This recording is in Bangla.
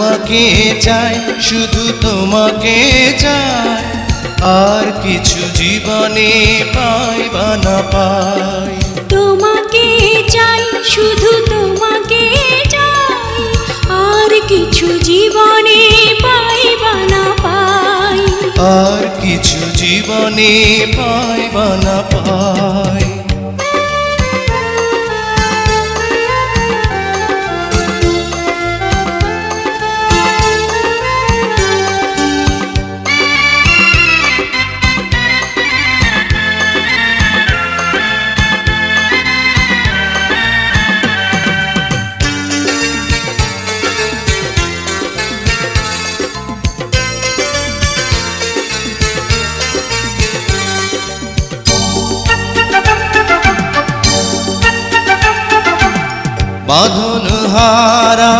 তোমাকে চাই, শুধু তোমাকে চাই, আর কিছু জীবনে পাই বা না পাই। তোমাকে চাই, শুধু তোমাকে চাই, আর কিছু জীবনে পাই বা না পাই। আর কিছু জীবনে পাই বা না পাই। বাঁধন হারা